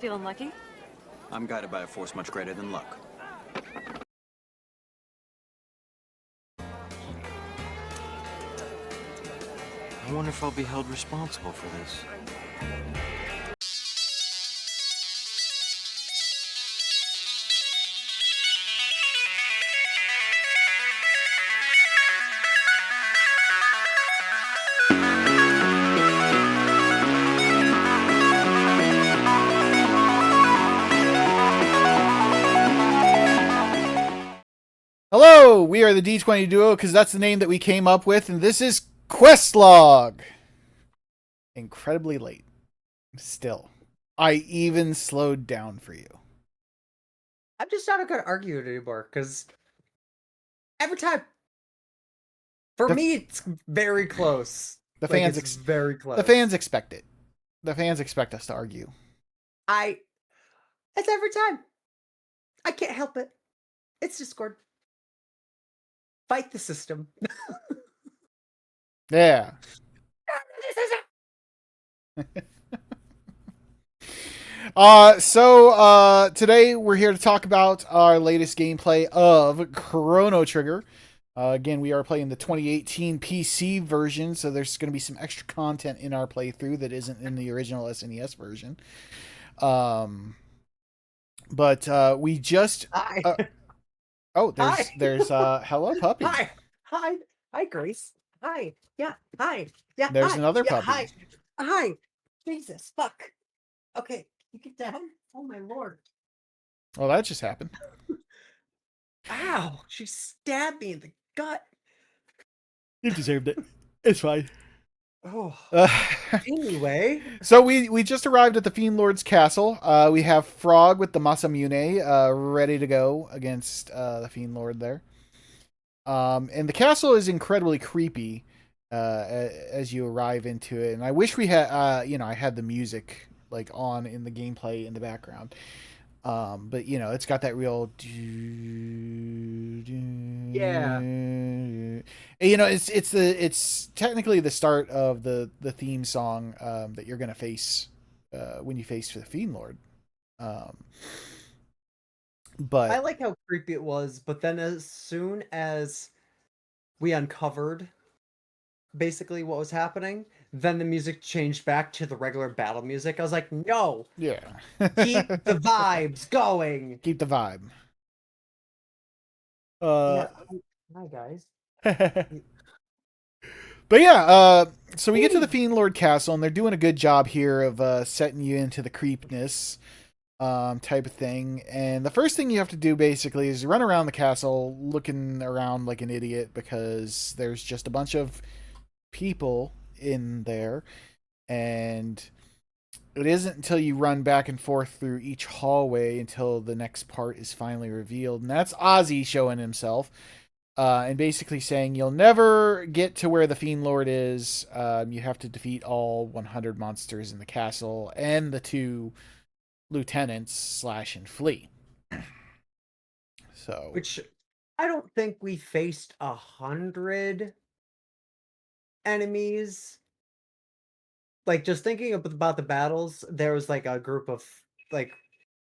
Feeling lucky? I'm guided by a force much greater than luck. I wonder if I'll be held responsible for this. Hello, we are the D20 Duo because that's the name that we came up with, and this is Quest Log. Incredibly late. Still. I even slowed down for you. I'm just not going to argue it anymore, because every time, for me, it's very close. The fans very close. The fans expect it. The fans expect us to argue. It's every time. I can't help it. It's Discord. Fight the system. Yeah. So today we're here to talk about our latest gameplay of Chrono Trigger. Again, we are playing the 2018 PC version, so there's going to be some extra content in our playthrough that isn't in the original SNES version. But we just there's hello puppy. Hi, Grace. Hi, yeah, hi, yeah. There's hi. another yeah, puppy. Hi, Jesus, fuck. Okay, you get down. Oh my lord. Well, that just happened. Ow! She stabbed me in the gut. You deserved it. It's fine. Oh. Anyway, so we just arrived at the fiendlord's castle. We have Frog with the Masamune ready to go against the fiendlord there. And the castle is incredibly creepy as you arrive into it. And I wish we had I had the music like on in the gameplay in the background. But it's got that real yeah. It's technically the start of the theme song that you're gonna face when you face the fiendlord. But I like how creepy it was, but then as soon as we uncovered basically what was happening, then the music changed back to the regular battle music. I was like, no! Yeah. Keep the vibes going! Keep the vibe. Yeah. Hi, guys. But yeah, so we get to the Fiendlord Castle, and they're doing a good job here of setting you into the creepness type of thing. And the first thing you have to do basically is run around the castle looking around like an idiot because there's just a bunch of people in there, and it isn't until you run back and forth through each hallway until the next part is finally revealed, and that's Ozzy showing himself and basically saying you'll never get to where the Fiendlord is. You have to defeat all 100 monsters in the castle and the 2 lieutenants slash and flee. So, which I don't think we faced 100 enemies. Like, just thinking about the battles, there was like a group of, like,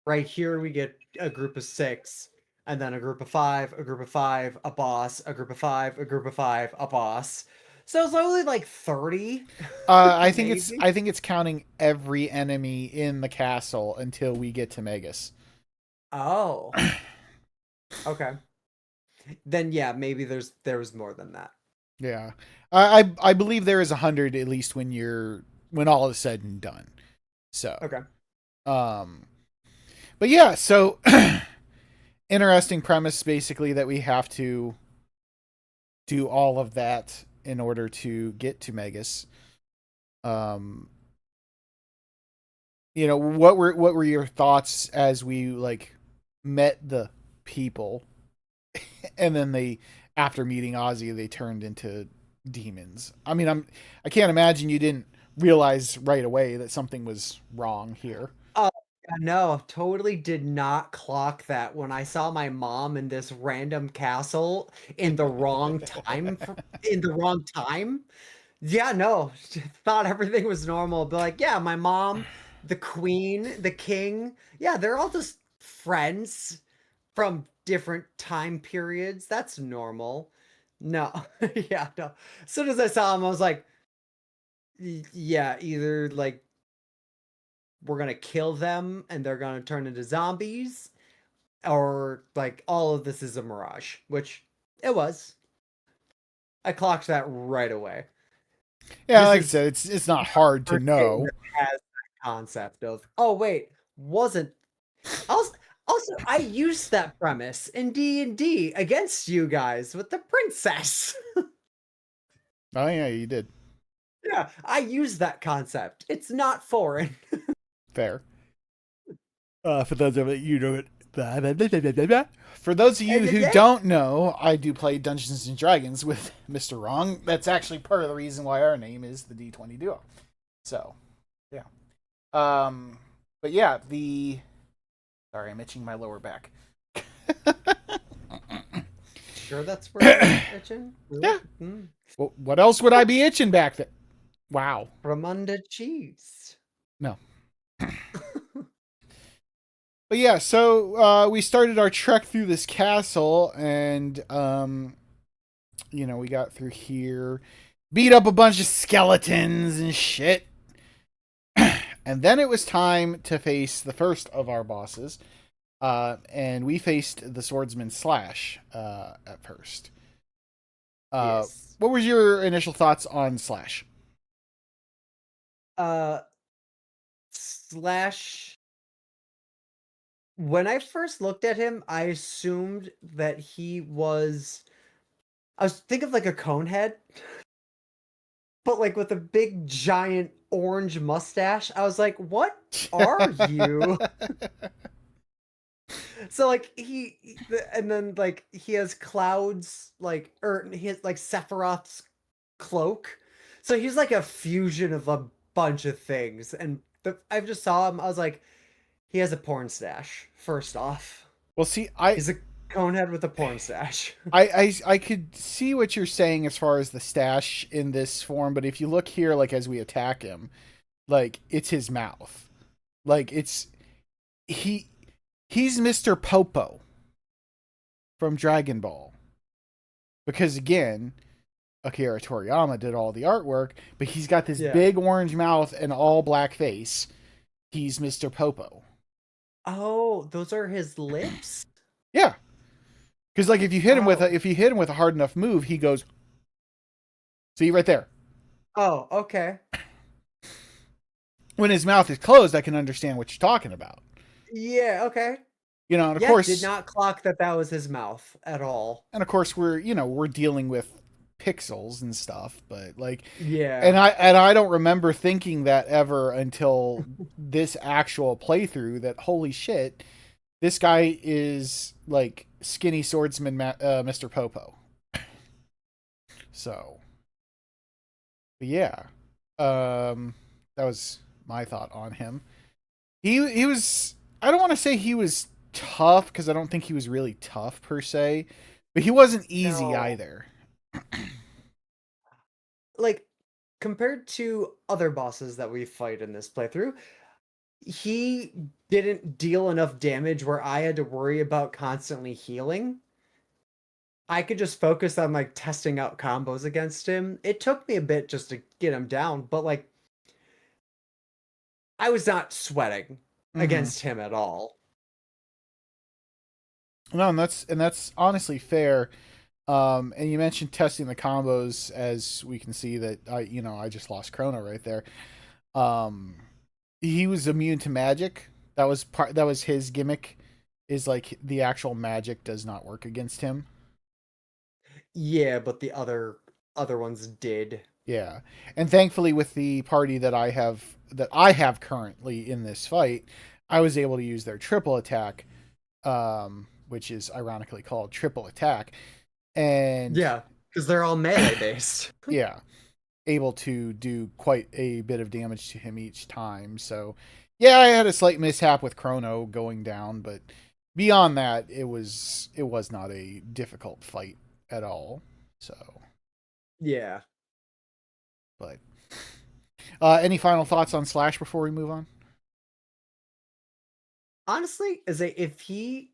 right here we get a group of 6, and then a group of 5, a group of 5, a boss, a group of 5, a group of 5, a boss. So it's only like 30. I think it's counting every enemy in the castle until we get to Magus. Oh. Okay. Then yeah, maybe there was more than that. Yeah. I believe there is 100 at least when all is said and done. So okay. But yeah, so interesting premise basically that we have to do all of that in order to get to Magus. What were your thoughts as we like met the people and then after meeting Ozzy they turned into demons? I mean, I can't imagine you didn't realize right away that something was wrong here. No, totally did not clock that when I saw my mom in this random castle in the wrong time. Yeah, no, thought everything was normal. But like, yeah, my mom the queen, the king. Yeah, they're all just friends from different time periods. That's normal. No, yeah, no. As soon as I saw him, I was like, yeah, either like we're gonna kill them and they're gonna turn into zombies, or like all of this is a mirage, which it was. I clocked that right away. Yeah, This like I is said, it's not hard to first game know. that has that concept of, oh wait, wasn't also also I used that premise in D&D against you guys with the princess. Oh yeah, you did. Yeah, I used that concept. It's not foreign. Fair. For those of you know it. For those of you who Yeah. don't know, I do play Dungeons and Dragons with Mr. Wrong. That's actually part of the reason why our name is the D20 Duo. So, yeah. But yeah, sorry, I'm itching my lower back. Sure, that's where you're itching. Yeah. Well, what else would I be itching back there? Wow. From under cheese. No. But yeah, so we started our trek through this castle, and we got through here, beat up a bunch of skeletons and shit, and then it was time to face the first of our bosses, and we faced the swordsman Slash at first. Yes. What was your initial thoughts on Slash? Slash. When I first looked at him, I assumed that he was. I was think of like a cone head, but like with a big giant orange mustache. I was like, "What are you?" So like and then like he has clouds, like, or he has like Sephiroth's cloak. So he's like a fusion of a bunch of things. And I just saw him. I was like, he has a porn stash. First off, Well, see, he's a conehead with a porn stash. I could see what you're saying as far as the stash in this form, but if you look here, like as we attack him, like it's his mouth, like he's Mr. Popo from Dragon Ball, because again, Akira Toriyama did all the artwork, but he's got this Yeah. big orange mouth and all black face. He's Mr. Popo. Oh, those are his lips? Yeah, because like if you hit him with Oh. a hard enough move, he goes. See right there. Oh, okay. When his mouth is closed, I can understand what you're talking about. Yeah, okay. And of Yeah, course, did not clock that was his mouth at all. and of course, we're dealing with pixels and stuff, but like, Yeah. and I don't remember thinking that ever until this actual playthrough. That holy shit, this guy is like skinny swordsman, Mr. Popo. So, but yeah, that was my thought on him. He was. I don't want to say he was tough, because I don't think he was really tough per se, but he wasn't easy No. either. Like, compared to other bosses that we fight in this playthrough, he didn't deal enough damage where I had to worry about constantly healing. I could just focus on like testing out combos against him. It took me a bit just to get him down, but like I was not sweating against him at all. No, and that's honestly fair. And you mentioned testing the combos, as we can see that I just lost Chrono right there. He was immune to magic. That was his gimmick, is like the actual magic does not work against him. Yeah, but the other ones did. Yeah. And thankfully, with the party that I have currently in this fight, I was able to use their triple attack, which is ironically called triple attack. And Yeah, because they're all melee based. yeah, able to do quite a bit of damage to him each time. So yeah, I had a slight mishap with Chrono going down, but beyond that, it was not a difficult fight at all. So Yeah. but any final thoughts on Slash before we move on? honestly, is if he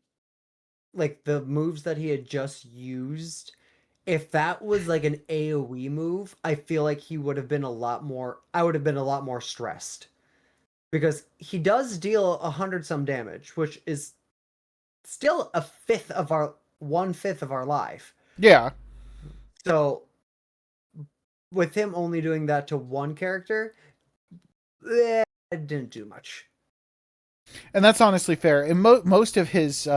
like the moves that he had just used, if that was like an AoE move, I feel like he would have been a lot more. I would have been a lot more stressed because he does deal 100 some damage, which is still a fifth of our 1/5 of our life. Yeah. So with him only doing that to one character, it didn't do much. And that's honestly fair. And most of his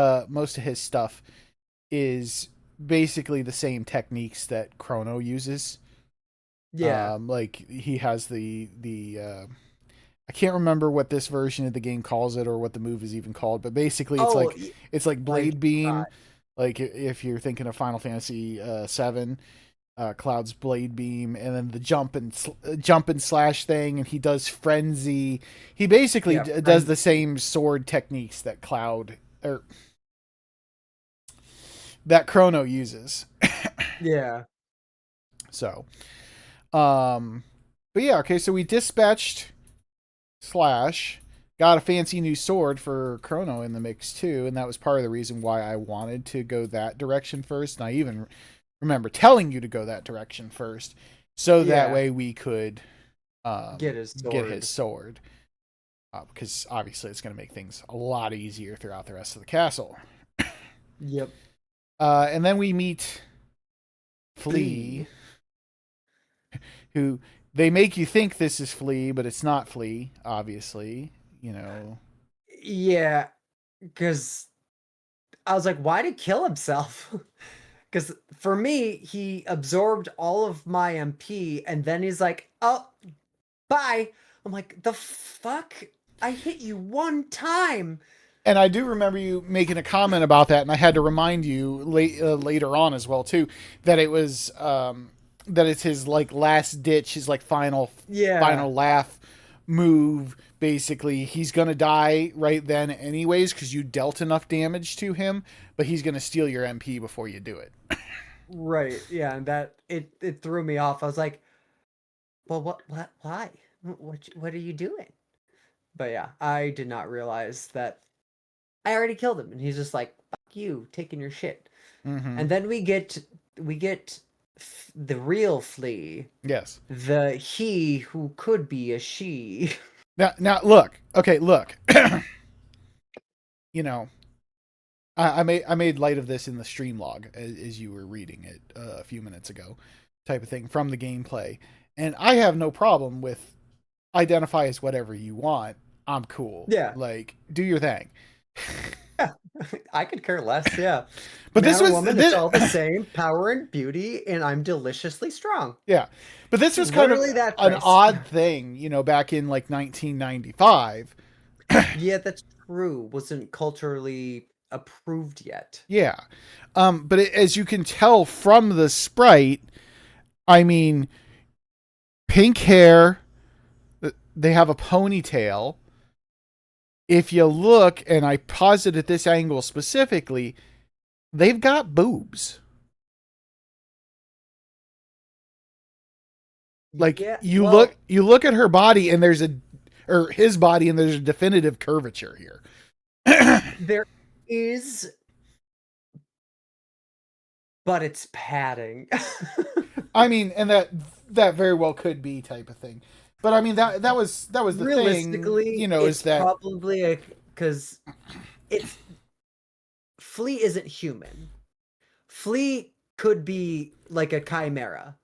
stuff is basically the same techniques that Chrono uses. Yeah. Like he has the I can't remember what this version of the game calls it or what the move is even called, but basically it's like blade beam. Like if you're thinking of Final Fantasy 7, Cloud's blade beam, and then the jump and slash thing, and he does frenzy. He basically does the same sword techniques that Cloud or that Chrono uses. Yeah. So, but yeah, okay. So we dispatched Slash, got a fancy new sword for Chrono in the mix too, and that was part of the reason why I wanted to go that direction first. And I even remember telling you to go that direction first, so that way we could get his sword. Because obviously it's going to make things a lot easier throughout the rest of the castle. Yep. And then we meet Flea, who they make you think this is Flea, but it's not Flea, obviously. You know. Yeah, because I was like, why did he kill himself? Because for me, he absorbed all of my MP, and then he's like, oh, bye. I'm like, the fuck? I hit you one time. And I do remember you making a comment about that, and I had to remind you later on as well too that it was that it's his like last ditch, his like final laugh move. Basically, he's gonna die right then, anyways, because you dealt enough damage to him, but he's gonna steal your MP before you do it. Right? Yeah, and that it threw me off. I was like, well, why? What are you doing? But yeah, I did not realize that I already killed him, and he's just like, "Fuck you, taking your shit." Mm-hmm. And then we get the real Flea. Yes. The he who could be a she. Now look. Okay, look. You know, I made light of this in the stream log as you were reading it a few minutes ago, type of thing from the gameplay, and I have no problem with identify as whatever you want. I'm cool. Yeah. Like, do your thing. I could care less, yeah. But Man this or was woman, it's all the same. Power and beauty, and I'm deliciously strong. Yeah. But this was kind of an odd thing, you know, back in like 1995. Yeah, that's true. Wasn't culturally approved yet. Yeah. But as you can tell from the sprite, I mean, pink hair, they have a ponytail. If you look, and I pause it at this angle specifically, they've got boobs. Like you look at her body, and there's his body, and there's a definitive curvature here. There is, but it's padding. I mean, and that very well could be type of thing. But I mean that was the realistically thing, you know, it's is that probably because it's Flea isn't human. Flea could be like a chimera.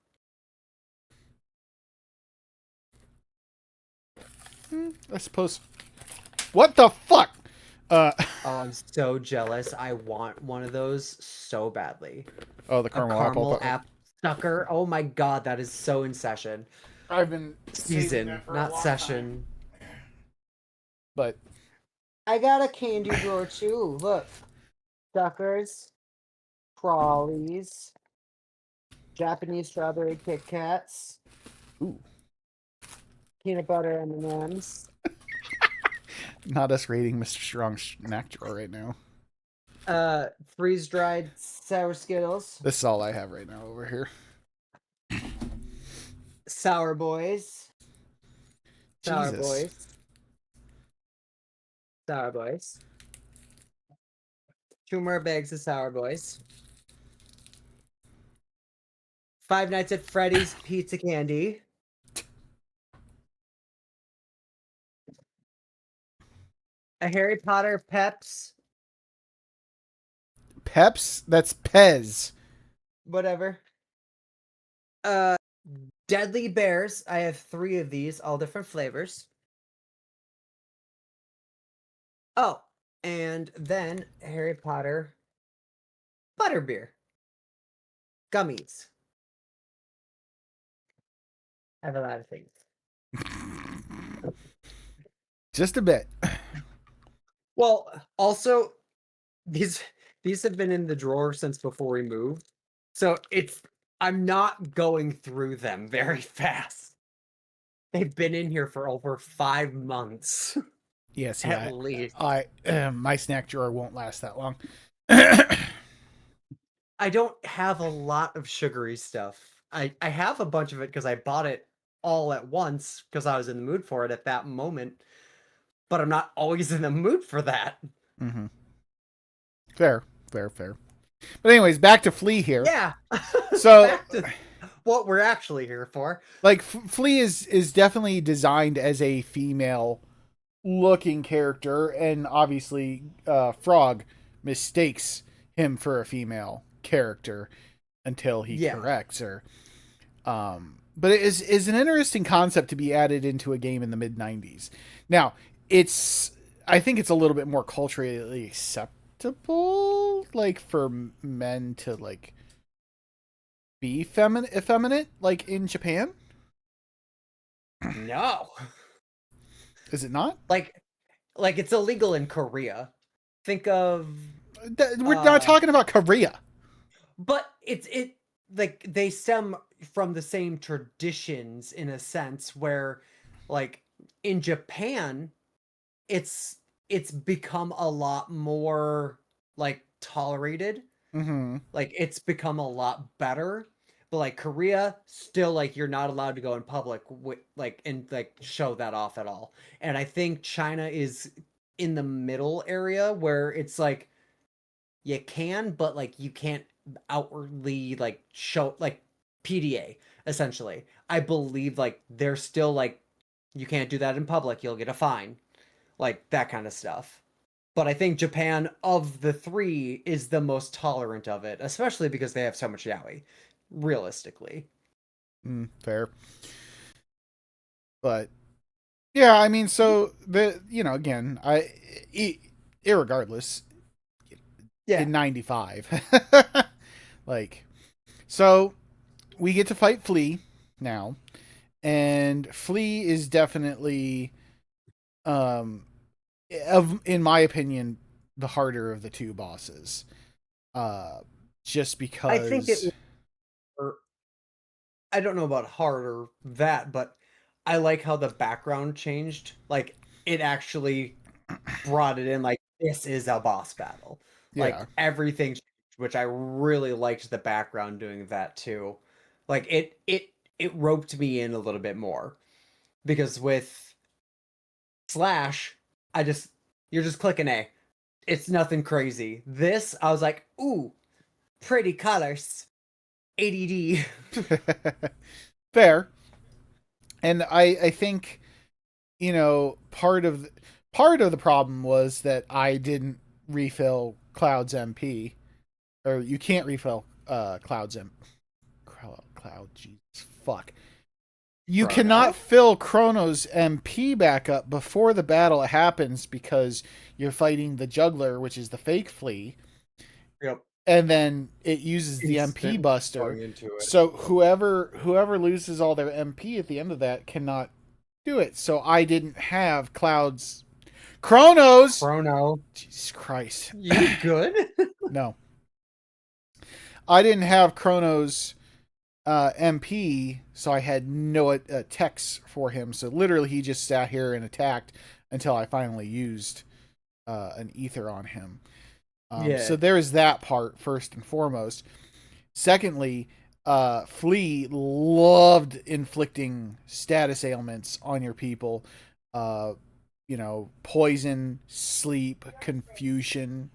I suppose. What the fuck? Oh, I'm so jealous. I want one of those so badly. Oh, the caramel apple sucker. Oh my god, that is so in session. I've been season, not session. Time. But I got a candy drawer too. Look, suckers, trolleys, Japanese strawberry Kit Kats, ooh, peanut butter M&Ms. Not us rating Mr. Strong's snack drawer right now. Freeze dried sour Skittles. This is all I have right now over here. Sour Boys. Sour Jesus. Boys. Sour Boys. 2 more bags of Sour Boys. 5 Nights at Freddy's pizza candy. A Harry Potter Peps. Peps? That's Pez. Whatever. Deadly Bears. I have 3 of these, all different flavors. Oh, and then Harry Potter Butterbeer. Gummies. I have a lot of things. Just a bit. Well, also, these have been in the drawer since before we moved. So I'm not going through them very fast. They've been in here for over 5 months. Yes, At least. my snack drawer won't last that long. I don't have a lot of sugary stuff. I have a bunch of it because I bought it all at once because I was in the mood for it at that moment. But I'm not always in the mood for that. Mm-hmm. Fair. But anyways, back to Flea here. Yeah. So back to what we're actually here for. Like Flea is definitely designed as a female looking character, and obviously Frog mistakes him for a female character until he corrects her. But it is an interesting concept to be added into a game in the mid-90s. Now, I think it's a little bit more culturally acceptable, like for men to like be effeminate, like in Japan. No. Is it not? Like it's illegal in Korea. Think of We're not talking about Korea. But it like they stem from the same traditions in a sense where like in Japan it's become a lot more like tolerated. Mm-hmm. Like it's become a lot better. But like Korea, still like you're not allowed to go in public with like and like show that off at all. And I think China is in the middle area where it's like you can, but like you can't outwardly like show like PDA essentially. I believe like they're still like you can't do that in public, you'll get a fine. Like that kind of stuff. But I think Japan of the 3 is the most tolerant of it, especially because they have so much yaoi, realistically. Fair. But yeah, I mean, so again, irregardless, in 95, like, so we get to fight Flea now, and Flea is definitely, in my opinion, the harder of the 2 bosses. Just because I think I don't know about hard or that, but I like how the background changed. Like it actually brought it in like this is a boss battle. Like everything changed, which I really liked the background doing that too. Like it roped me in a little bit more. Because with Slash, you're just clicking A. It's nothing crazy. This, I was like, ooh, pretty colors. ADD. Fair. And I think, part of the problem was that I didn't refill Cloud's MP, or you can't refill Cloud's MP. Cloud, Jesus, fuck. You cannot fill Chrono's MP back up before the battle happens because you're fighting the juggler, which is the fake Flea. Yep. And then it uses the MP buster. So whoever loses all their MP at the end of that cannot do it. So I didn't have Cloud's Chrono. Jesus Christ. You good? No. I didn't have Chrono's MP, so I had no techs for him. So literally he just sat here and attacked until I finally used an ether on him. So there's that part, first and foremost. Secondly, Flea loved inflicting status ailments on your people. Poison, sleep, confusion.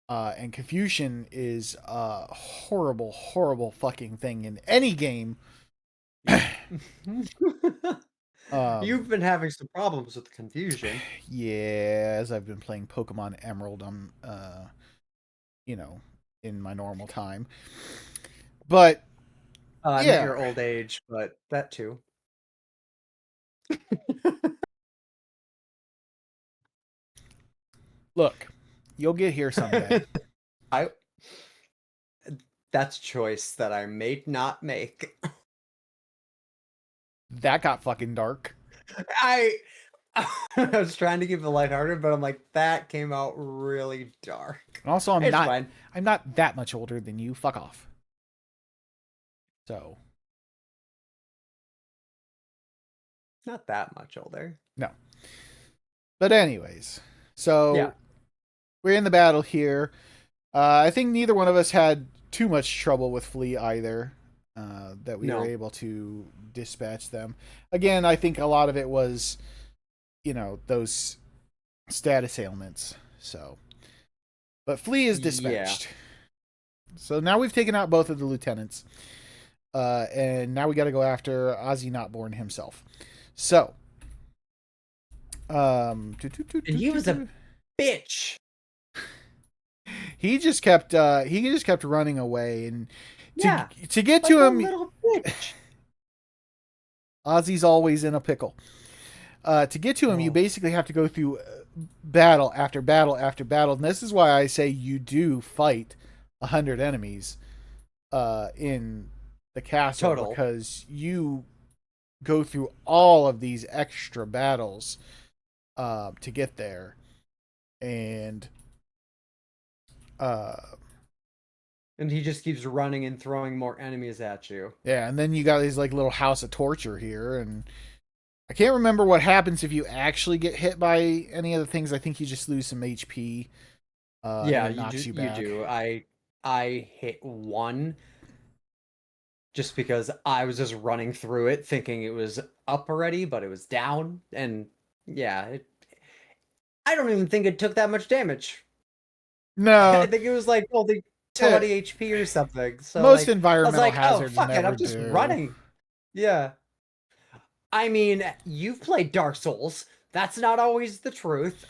And confusion is a horrible, horrible fucking thing in any game. You've been having some problems with confusion. Yeah, as I've been playing Pokemon Emerald, I'm, in my normal time. But, Not yeah. your old age, but that too. Look, you'll get here someday. That's a choice that I may not make. That got fucking dark. I was trying to keep it lighthearted, but I'm like, that came out really dark. And also, It's fine. I'm not that much older than you. Fuck off. So, Not that much older. no. But anyways, so Yeah. we're in the battle here. I think neither one of us had too much trouble with Flea either. That we were able to dispatch them. Again, I think a lot of it was, those status ailments. So, but Flea is dispatched. Yeah. So now we've taken out both of the lieutenants. And now we got to go after Ozzy Notborn himself. So, and he was a bitch. He just kept running away, and to get to him, little bitch. Ozzy's always in a pickle. To get to him, you basically have to go through battle after battle after battle, and this is why I say you do fight 100 enemies in the castle, because you go through all of these extra battles to get there, and he just keeps running and throwing more enemies at you. Yeah, and then you got these like little house of torture here, and I can't remember what happens if you actually get hit by any of the things. I think you just lose some HP. Yeah, you do. I hit one just because I was just running through it thinking it was up already, but it was down. And yeah, I don't even think it took that much damage. No. I think it was like only 20 HP or something. So most environmental hazards fuck never it, I'm just do. running. Yeah. I mean, you've played Dark Souls. That's not always the truth.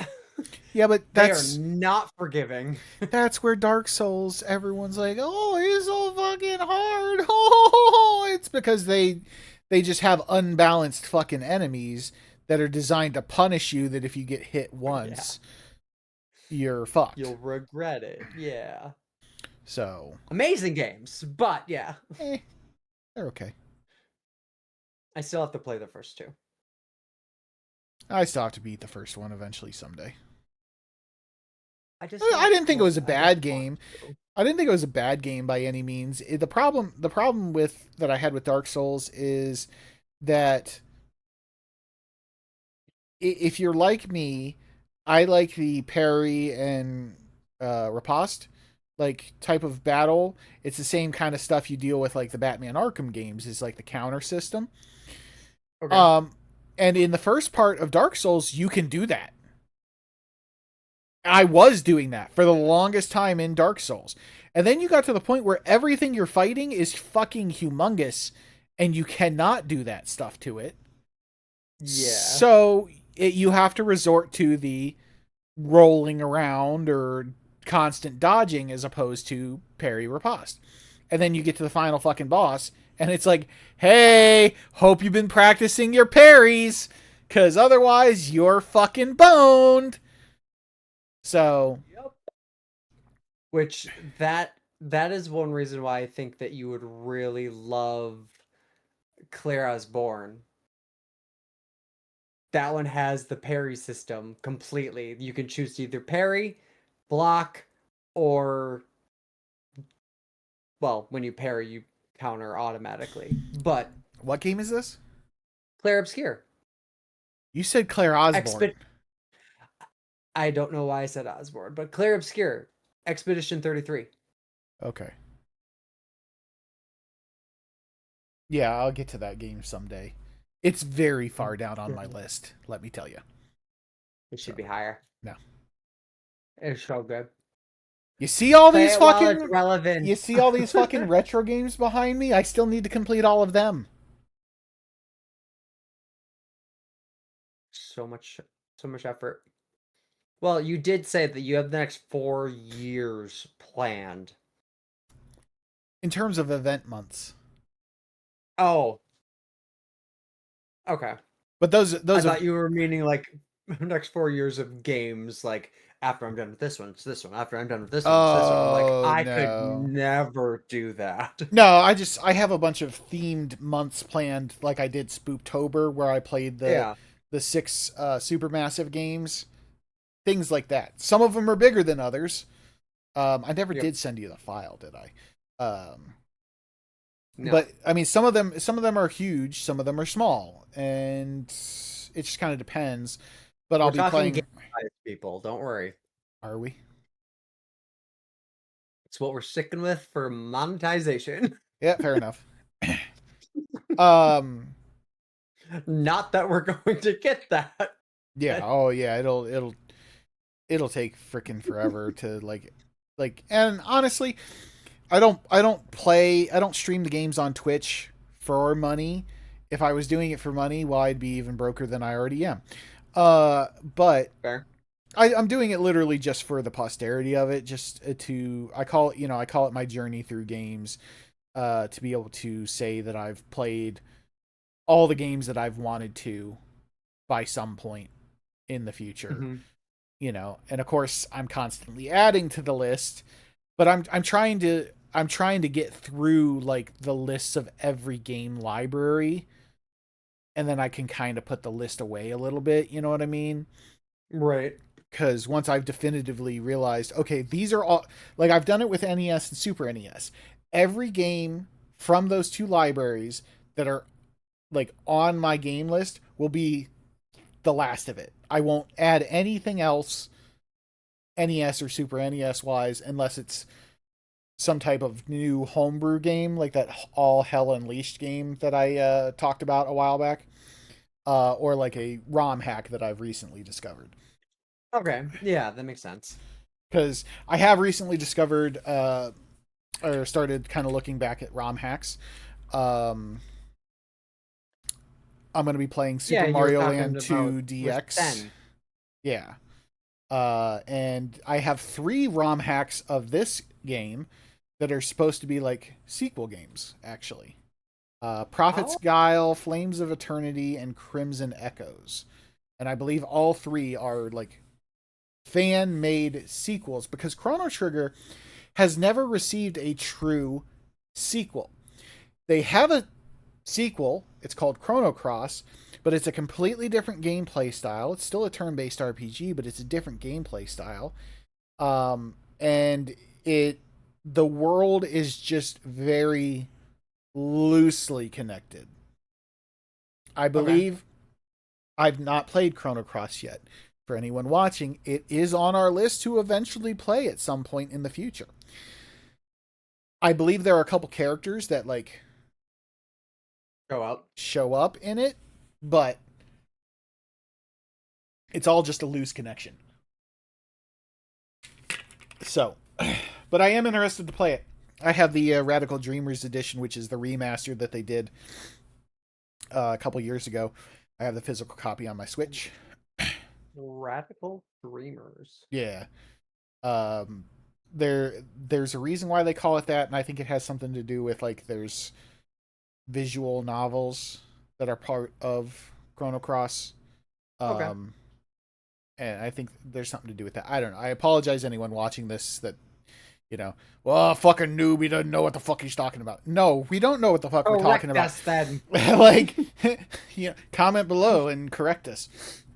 Yeah, but they are not forgiving. That's where Dark Souls, everyone's like, oh, it's so fucking hard. Oh, it's because they just have unbalanced fucking enemies that are designed to punish you, that if you get hit once, you're fucked. You'll regret it. Yeah. So. Amazing games, but yeah. They're okay. I still have to play the first two. I still have to beat the first one eventually someday. I didn't think it was a bad game. I didn't think it was a bad game by any means. The problem that I had with Dark Souls is that if you're like me, I like the parry and riposte like type of battle. It's the same kind of stuff you deal with like the Batman Arkham games, is like the counter system. Okay. And in the first part of Dark Souls, you can do that. I was doing that for the longest time in Dark Souls. And then you got to the point where everything you're fighting is fucking humongous, and you cannot do that stuff to it. Yeah. So you have to resort to the rolling around or constant dodging as opposed to parry riposte. And then you get to the final fucking boss, and it's like, hey, hope you've been practicing your parries, because otherwise you're fucking boned. So, which that is one reason why I think that you would really love Clara's Born. That one has the parry system completely. You can choose to either parry, block, or, well, when you parry, you counter automatically. But what game is this? Claire Obscure. You said Claire Osborne. I don't know why I said Osborne, but Claire Obscure, Expedition 33. Okay. Yeah, I'll get to that game someday. It's very far down on my list, let me tell you. It should be higher. No. It's so good. You see all Say these it while it's fucking relevant. you see all these fucking retro games behind me? I still need to complete all of them. So much effort. Well, you did say that you have the next 4 years planned. In terms of event months. Oh. Okay. But those I have, thought you were meaning like next 4 years of games, like after I'm done with this one, it's this one. After I'm done with this one, it's this one. I'm like, oh I could no. never do that. No, I have a bunch of themed months planned, like I did Spooktober, where I played Yeah. the 6 supermassive games, things like that. Some of them are bigger than others. I never Yep. did send you the file, did I? No. But I mean, some of them are huge, some of them are small, and it just kind of depends. But We're I'll be talking playing. game size, people. Don't worry. Are we? It's what we're sticking with for monetization. Yeah, fair enough. um. Not that we're going to get that. Yeah. Oh, yeah. It'll take freaking forever to like. And honestly, I don't stream the games on Twitch for money. If I was doing it for money, well, I'd be even broker than I already am. But Fair. I'm doing it literally just for the posterity of it, just to I call it my journey through games, to be able to say that I've played all the games that I've wanted to by some point in the future. Mm-hmm. And of course I'm constantly adding to the list, but I'm trying to get through like the lists of every game library, and then I can kind of put the list away a little bit, you know what I mean? Right. Because once I've definitively realized, okay, these are all, like, I've done it with NES and Super NES. Every game from those 2 libraries that are like on my game list will be the last of it. I won't add anything else NES or Super NES wise unless it's some type of new homebrew game, like that All Hell Unleashed game that I talked about a while back, or like a ROM hack that I've recently discovered. Okay. Yeah, that makes sense. Because I have recently discovered, or started kind of looking back at ROM hacks. I'm going to be playing Super Yeah, you were Mario talking Land 2 about with DX. Ben. Yeah. And I have 3 ROM hacks of this game that are supposed to be like sequel games, actually. Prophet's Oh, Guile, Flames of Eternity, and Crimson Echoes. And I believe all 3 are like fan-made sequels, because Chrono Trigger has never received a true sequel. They have a sequel, it's called Chrono Cross, but it's a completely different gameplay style. It's still a turn-based RPG, but it's a different gameplay style. And the world is just very loosely connected. I believe I've not played Chrono Cross yet. For anyone watching, it is on our list to eventually play at some point in the future. I believe there are a couple characters that like show up in it, but it's all just a loose connection. So, but I am interested to play it. I have the Radical Dreamers edition, which is the remaster that they did a couple years ago. I have the physical copy on my Switch. Radical Dreamers. Yeah. There's a reason why they call it that, and I think it has something to do with like there's visual novels that are part of Chrono Cross. And I think there's something to do with that. I don't know. I apologize anyone watching this that, well, fucking noob, he doesn't know what the fuck he's talking about. No, we don't know what the fuck we're talking about. Us then. Like, comment below and correct us.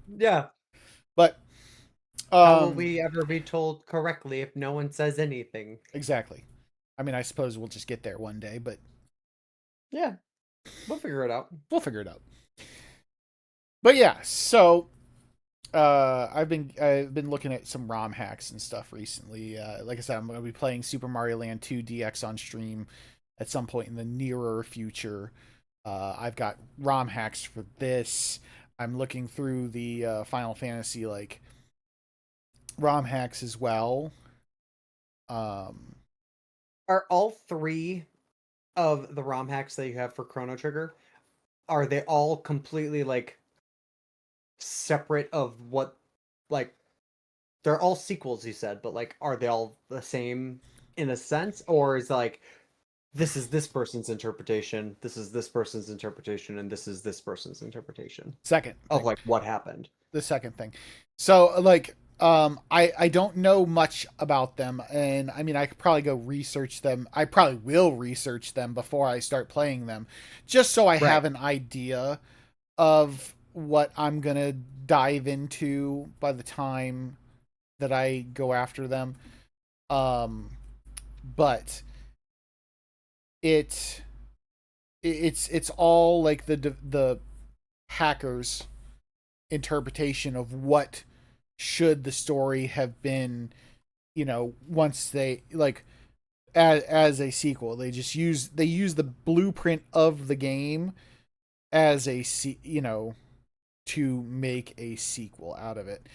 Yeah. But how will we ever be told correctly if no one says anything? Exactly. I mean, I suppose we'll just get there one day, but yeah, we'll figure it out. But yeah, so I've been looking at some ROM hacks and stuff recently. Like I said, I'm going to be playing Super Mario Land 2 DX on stream at some point in the nearer future. I've got ROM hacks for this. I'm looking through the Final Fantasy like ROM hacks as well. Are all 3 of the ROM hacks that you have for Chrono Trigger, are they all completely like separate of what, like, they're all sequels you said, but like are they all the same in a sense, or is like this is this person's interpretation, this is this person's interpretation, and this is this person's interpretation Second of thing. like what happened? The second thing. So like I don't know much about them, and I mean I could probably go research them. I probably will research them before I start playing them, just so I have an idea of what I'm gonna dive into by the time that I go after them. But it's all like the hackers interpretation of what should the story have been, once they like as a sequel. They use the blueprint of the game as a to make a sequel out of it.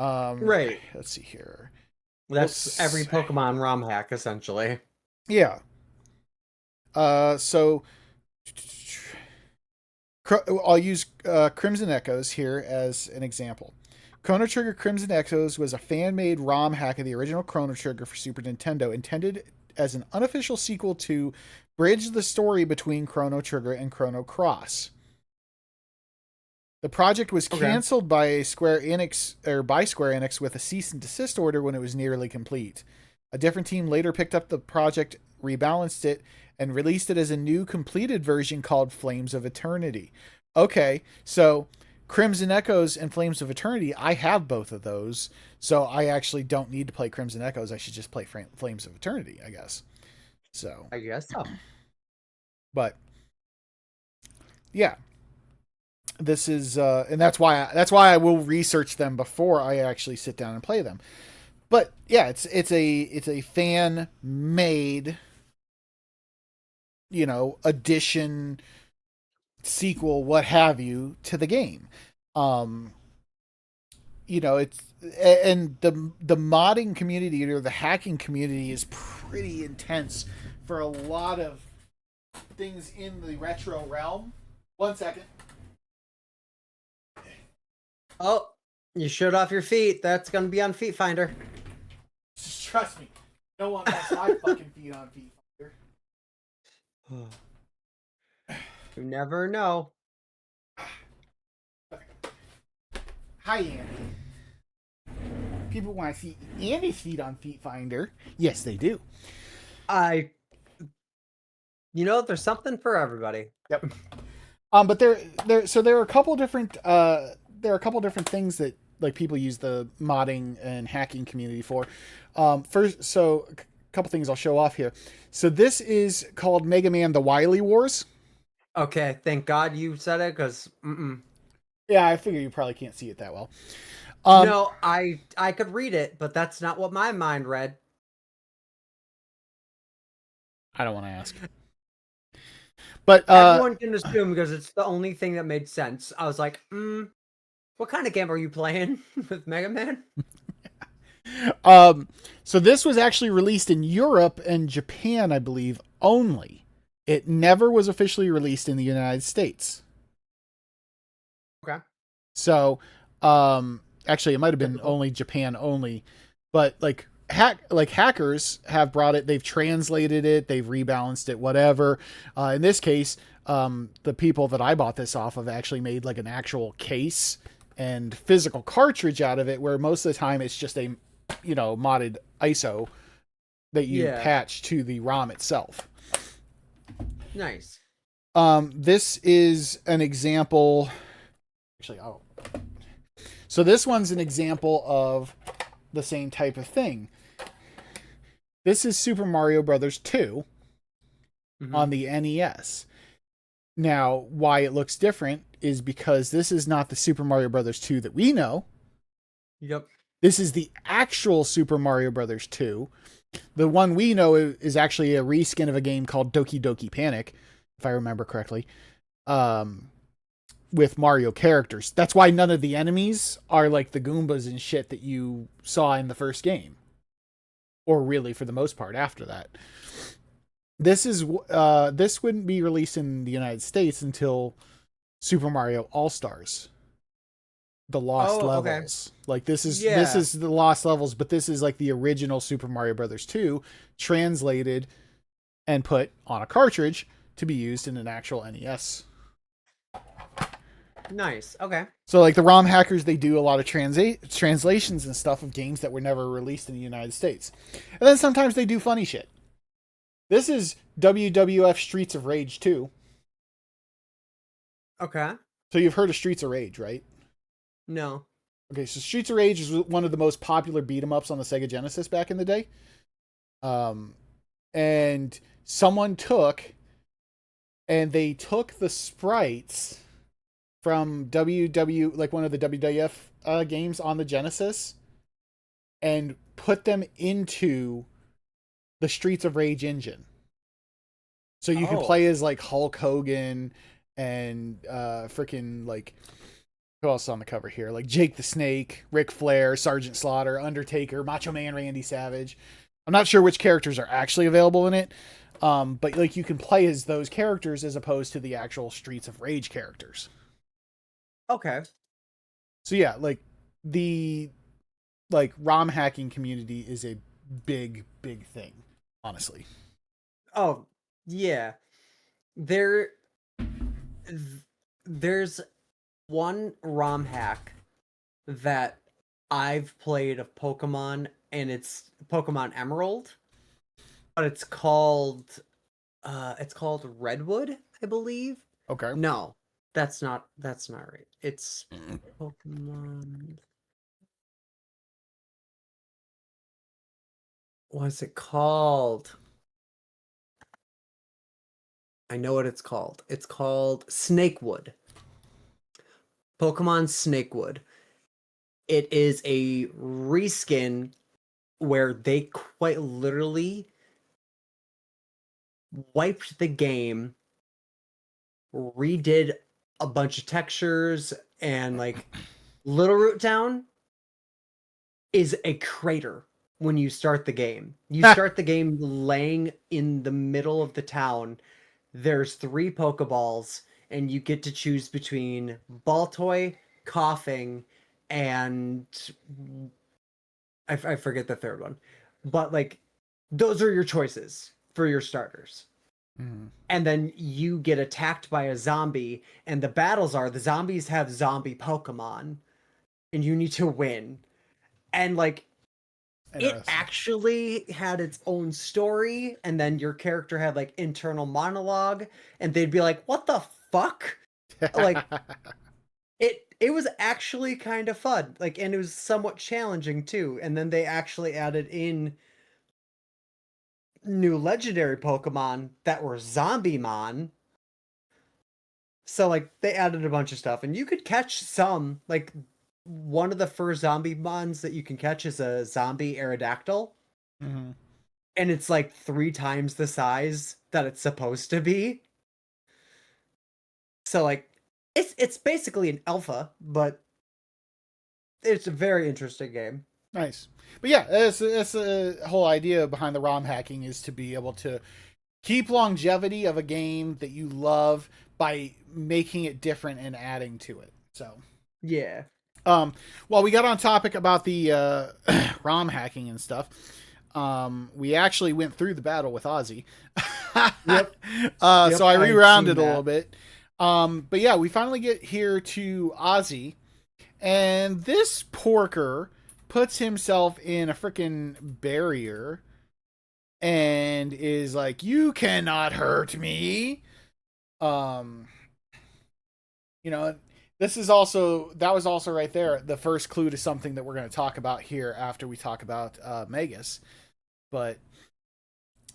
Right. Let's see here. That's every Pokemon ROM hack essentially. Yeah. So I'll use Crimson Echoes here as an example. Chrono Trigger Crimson Echoes was a fan-made ROM hack of the original Chrono Trigger for Super Nintendo, intended as an unofficial sequel to bridge the story between Chrono Trigger and Chrono Cross. The project was canceled by Square Enix with a cease and desist order when it was nearly complete. A different team later picked up the project, rebalanced it, and released it as a new completed version called Flames of Eternity. Okay, so Crimson Echoes and Flames of Eternity, I have both of those, so I actually don't need to play Crimson Echoes. I should just play Flames of Eternity, I guess. So I guess so. But yeah, this is and that's why I will research them before I actually sit down and play them. But yeah, it's a fan made, addition, sequel, what have you, to the game. It's, and the modding community or the hacking community is pretty intense for a lot of things in the retro realm. 1 second. Oh, you showed off your feet. That's gonna be on Feet Finder. Just trust me. No one wants my fucking feet on Feet Finder. You never know. Hi, Andy. People want to see Andy's feet on Feet Finder. Yes, they do. There's something for everybody. Yep. But there are a couple different things that like people use the modding and hacking community for. First, so a couple things I'll show off here. So this is called Mega Man: The Wily Wars. Okay, thank God you said it, because yeah, I figure you probably can't see it that well. No, I could read it, but that's not what my mind read. I don't want to ask. But everyone can assume because it's the only thing that made sense. I was like, what kind of game are you playing with Mega Man? So this was actually released in Europe and Japan, I believe, only. It never was officially released in the United States. Okay. So, actually, it might have been only Japan only, but hackers have brought it. They've translated it. They've rebalanced it. Whatever. In this case, the people that I bought this off of actually made like an actual case and physical cartridge out of it. Where most of the time it's just a, modded ISO that you patch to the ROM itself. Nice. This is an example. Actually, so this one's an example of the same type of thing. This is Super Mario Brothers 2 on the NES. Now, why it looks different is because this is not the Super Mario Brothers 2 that we know. Yep. This is the actual Super Mario Brothers 2. The one we know is actually a reskin of a game called Doki Doki Panic, if I remember correctly, with Mario characters. That's why none of the enemies are like the Goombas and shit that you saw in the first game. or really for the most part after that. This wouldn't be released in the United States until Super Mario All-Stars, the Lost Oh, okay. Levels. Like this Yeah. is the Lost Levels, but this is like the original Super Mario Brothers 2 translated and put on a cartridge to be used in an actual NES. Nice. Okay. So like the ROM hackers, they do a lot of translations and stuff of games that were never released in the United States. And then sometimes they do funny shit. This is WWF Streets of Rage 2. Okay. So you've heard of Streets of Rage, right? No. Okay, so Streets of Rage is one of the most popular beat 'em ups on the Sega Genesis back in the day. And someone took the sprites from like one of the WWF games on the Genesis and put them into the Streets of Rage engine. So you can play as like Hulk Hogan and freaking like who else is on the cover here? Like Jake the Snake, Ric Flair, Sergeant Slaughter, Undertaker, Macho Man Randy Savage. I'm not sure which characters are actually available in it. But like you can play as those characters as opposed to the actual Streets of Rage characters. Okay. So yeah, like the ROM hacking community is a big thing, honestly. Oh, yeah. There's one ROM hack that I've played of Pokemon, and it's Pokemon Emerald, but it's called Redwood, I believe. Okay. No, that's not right. It's Pokemon. What's it called? I know what it's called. It's called Snakewood. Pokemon Snakewood. It is a reskin where they quite literally wiped the game, redid a bunch of textures, and like Little Root Town is a crater when you start the game. You start the game laying in the middle of the town. There's 3 Pokeballs, and you get to choose between Baltoy, Coughing, and I forget the third one. But like those are your choices for your starters. Mm. And then you get attacked by a zombie, and the battles are the zombies have zombie Pokemon, and you need to win. And like it actually had its own story, and then your character had like internal monologue, and they'd be like, "What the fuck?" Like it was actually kind of fun. Like, and it was somewhat challenging too. And then they actually added in new legendary Pokemon that were Zombie-mon. So like they added a bunch of stuff, and you could catch some. Like one of the first Zombie-mons that you can catch is a zombie Aerodactyl. Mm-hmm. And it's like 3 times the size that it's supposed to be. So like it's basically an alpha, but it's a very interesting game. Nice. But yeah, that's the whole idea behind the ROM hacking, is to be able to keep longevity of a game that you love by making it different and adding to it. So yeah. While we got on topic about the ROM hacking and stuff, we actually went through the battle with Ozzy. Yep. So I rerounded a little bit. But yeah, we finally get here to Ozzy, and this porker puts himself in a freaking barrier and is like, "You cannot hurt me." You know, that was also right there the first clue to something that we're going to talk about here after we talk about Magus. But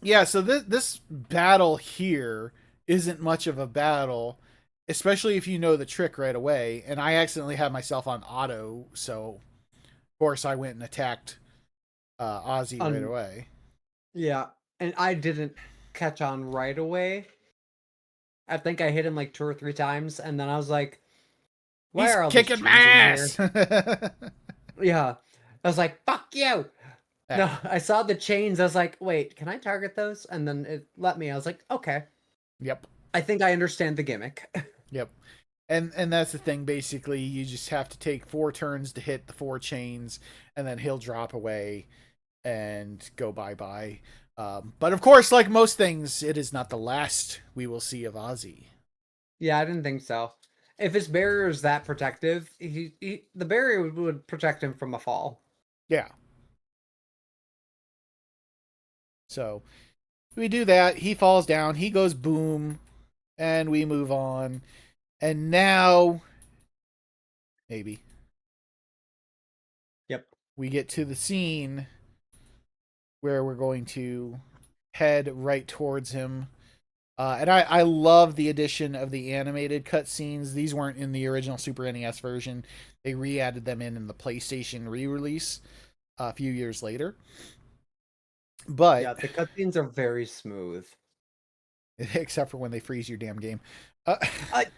yeah, so this battle here isn't much of a battle, especially if you know the trick right away. And I accidentally had myself on auto, so of course I went and attacked Ozzy right away. Yeah, and I didn't catch on right away. I think I hit him like 2 or 3 times, and then I was like, "Why are all kicking my ass?" Yeah, I was like, "Fuck you!" No, I saw the chains. I was like, wait, can I target those? And then it let me. I was like, okay. Yep. I think I understand the gimmick. Yep. And that's the thing. Basically, you just have to take 4 turns to hit the 4 chains, and then he'll drop away and go bye-bye. But of course, like most things, it is not the last we will see of Ozzy. Yeah, I didn't think so. If his barrier is that protective, the barrier would protect him from a fall. Yeah. So we do that. He falls down. He goes boom, and we move on. And now, maybe Yep. we get to the scene where we're going to head right towards him. And I love the addition of the animated cutscenes. These weren't in the original Super NES version. They re-added them in the PlayStation re-release a few years later. But Yeah, the cutscenes are very smooth. except for when they freeze your damn game.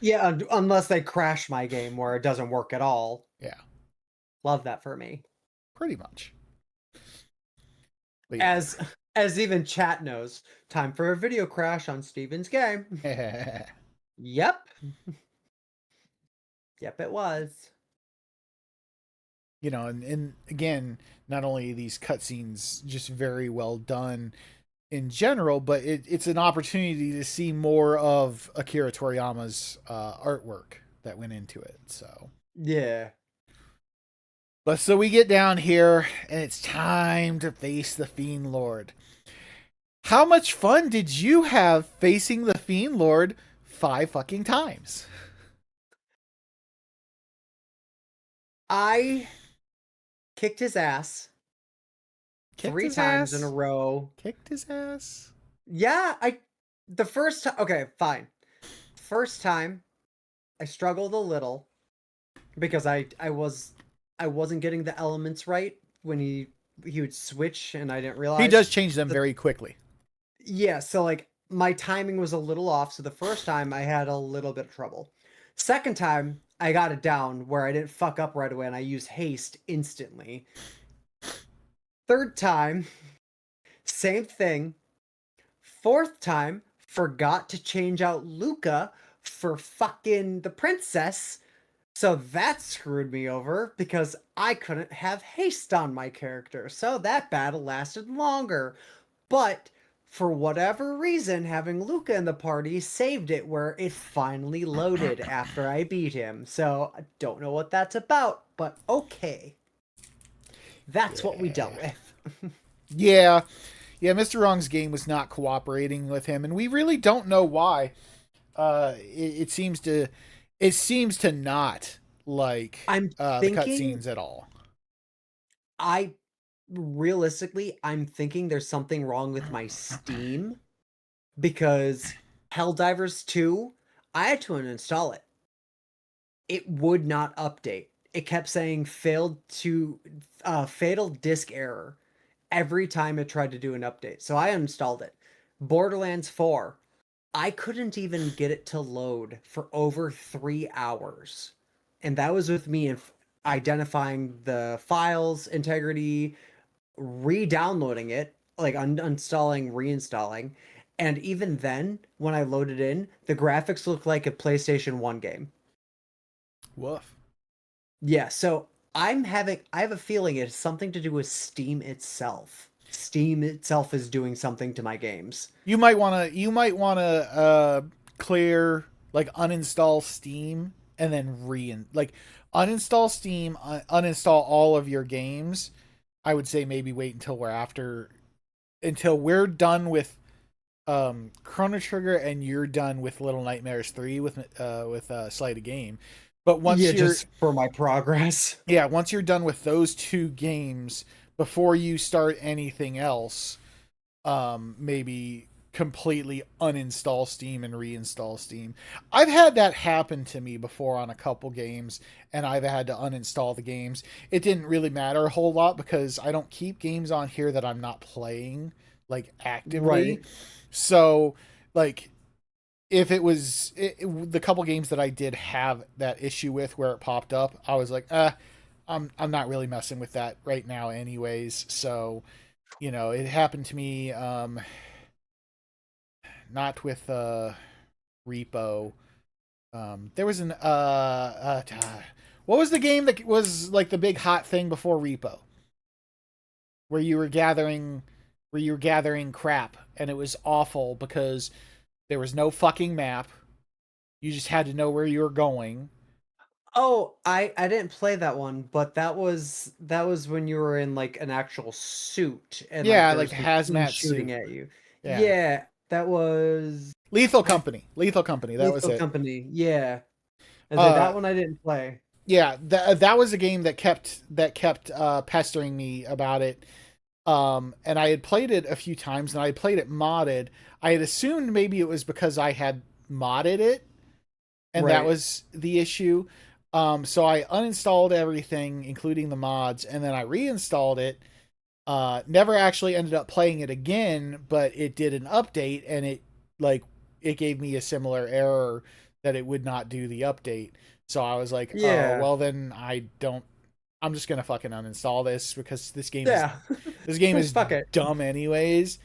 Yeah, unless they crash my game where it doesn't work at all. Yeah, Love that for me. pretty much. But yeah. As even chat knows, time for a video crash on Steven's game. Yep. Yep, it was. You know, and again, not only these cutscenes just very well done in general, but it's an opportunity to see more of Akira Toriyama's artwork that went into it. So Yeah. but so we get down here, and it's time to face the fiendlord. How much fun did you have facing the fiendlord 5 fucking times? I kicked his ass Kicked 3 his times ass? in a row. Kicked his ass? Yeah, the first time, okay, fine. First time I struggled a little because I wasn't getting the elements right when he would switch and I didn't realize. He does change them very quickly. Yeah, so like my timing was a little off, so the first time I had a little bit of trouble. Second time I got it down where I didn't fuck up right away and I used haste instantly. Third time, same thing. Fourth time, forgot to change out Luca for fucking the princess. So that screwed me over because I couldn't have haste on my character. So that battle lasted longer. But for whatever reason, having Luca in the party saved it where it finally loaded after I beat him. So I don't know what that's about, but okay. That's what we dealt with. Yeah. Yeah, MrWrong's game was not cooperating with him, and we really don't know why. It seems to not like I'm the thinking cutscenes at all. I'm thinking there's something wrong with my Steam because Helldivers 2, I had to uninstall it. It would not update. It kept saying fatal disk error every time it tried to do an update. So I uninstalled it. Borderlands 4, I couldn't even get it to load for over 3 hours. And that was with me identifying the files integrity, re-downloading it, like uninstalling, reinstalling. And even then, when I loaded in, the graphics looked like a PlayStation 1 game. Woof. Yeah, so I have a feeling it's something to do with Steam itself. Steam itself is doing something to my games. You might wanna clear, like, uninstall Steam and then uninstall Steam, uninstall all of your games. I would say maybe wait until we're done with Chrono Trigger and you're done with Little Nightmares 3 with Sleight of Game. But once just for my progress. Yeah, once you're done with those 2 games, before you start anything else, maybe completely uninstall Steam and reinstall Steam. I've had that happen to me before on a couple games, and I've had to uninstall the games. It didn't really matter a whole lot because I don't keep games on here that I'm not playing, like, actively. Right. So, like, if it was the couple games that I did have that issue with where it popped up, I was like, I'm not really messing with that right now, anyways. So, it happened to me. Not with Repo. There was an what was the game that was like the big hot thing before Repo, where you were gathering, crap, and it was awful because there was no fucking map. You just had to know where you were going. Oh, I didn't play that one, but that was when you were in like an actual suit and like Yeah, like there's the machines hazmat suit. shooting at you. Yeah. Yeah, that was Lethal Company. Lethal Company. That was Lethal it. Company. Yeah. I was like, Uh, that one I didn't play. yeah, that was a game that kept pestering me about it. And I had played it a few times, and I had played it modded. I had assumed maybe it was because I had modded it, and that Right. was the issue. So I uninstalled everything, including the mods, and then I reinstalled it. Never actually ended up playing it again, but it did an update, and it gave me a similar error that it would not do the update. So I was like, oh Yeah. well, then I'm just gonna fucking uninstall this because Yeah. this game is Fuck it. dumb anyways.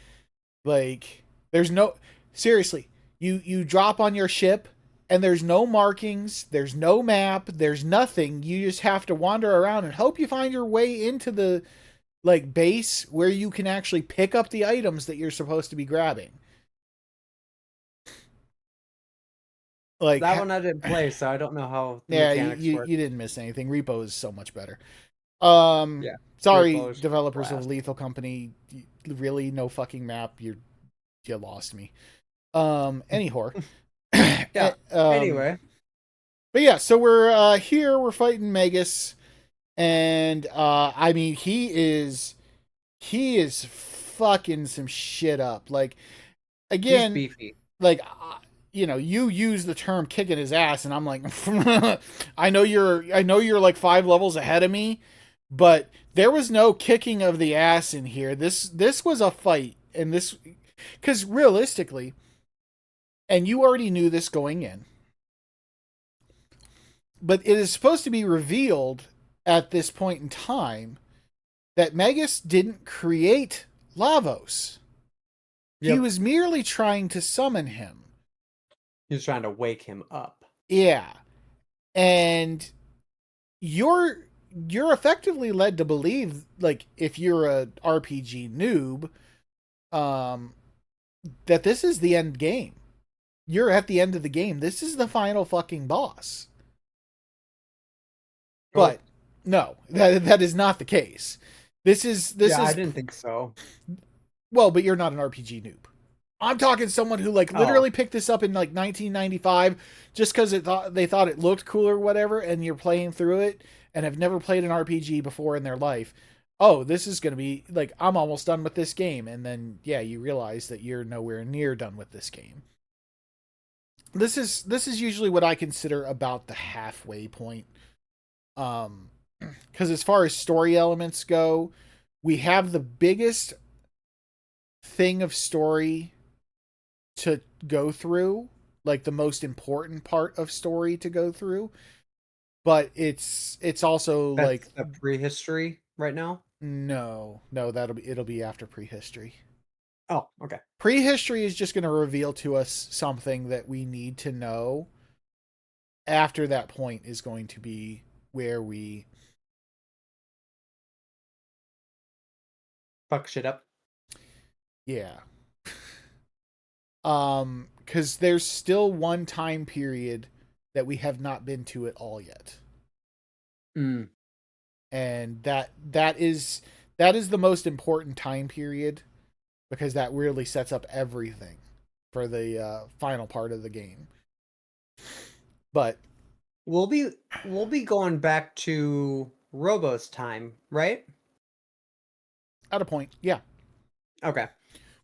Like, there's no, seriously, you drop on your ship and there's no markings, there's no map, there's nothing. You just have to wander around and hope you find your way into the like base where you can actually pick up the items that you're supposed to be grabbing. Like, That one I didn't play, so I don't know how the yeah, mechanics work. you didn't miss anything. Repo is so much better. Yeah. Sorry, Repo's developers of blast. Lethal Company. Really, no fucking map. You lost me. Anyhow. Yeah. um, Anyway, but yeah, so we're here. We're fighting Magus, and I mean, he is fucking some shit up. Like, he's again, beefy. like you use the term kicking his ass, and I'm like, I know you're like 5 levels ahead of me, but there was no kicking of the ass in here. This was a fight, and this, because realistically, and you already knew this going in, but it is supposed to be revealed at this point in time that Magus didn't create Lavos. He Yep. was merely trying to summon him. He's trying to wake him up. Yeah. And you're effectively led to believe, like, if you're a RPG noob, um that this is the end game. You're at the end of the game. This is the final fucking boss. Oh, But no, that is not the case. This yeah, I is didn't think so. well, but you're not an RPG noob. I'm talking someone who like Oh, literally picked this up in like 1995 just because they thought it looked cool or whatever, and you're playing through it and have never played an RPG before in their life. Oh, this is gonna be like, I'm almost done with this game, and then yeah, you realize that you're nowhere near done with this game. This is usually what I consider about the halfway point. Because as far as story elements go, we have the biggest thing of story to go through, like the most important part of story to go through, but it's also like, that's the prehistory right now. no, it'll be after prehistory. Oh, okay. Prehistory is just going to reveal to us something that we need to know. After that point is going to be where we, Fuck shit up. yeah, because there's still one time period that we have not been to at all yet, Mm. and that is the most important time period, because that really sets up everything for the final part of the game. But We'll be going back to Robo's time, right? at a point, yeah, Okay.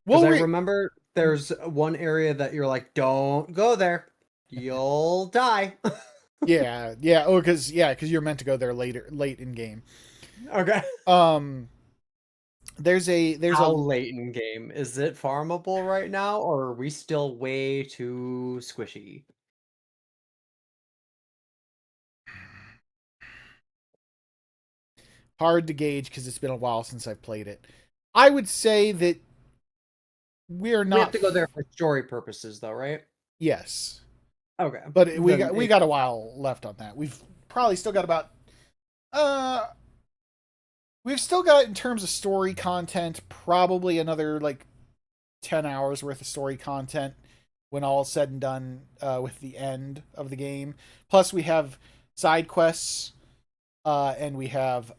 Because we'll I re- remember there's one area that you're like, don't go there. You'll die. yeah, oh, because you're meant to go there late in game. Okay. um there's How a late in game? Is it farmable right now, or are we still way too squishy? Hard to gauge because it's been a while since I've played it. I would say that we're not. We have to go there for story purposes, though, right? Yes, Okay. but we got a while left on that. We've probably still got about. We've still got, in terms of story content, probably another like 10 hours worth of story content when all is said and done, with the end of the game. Plus, we have side quests, and we have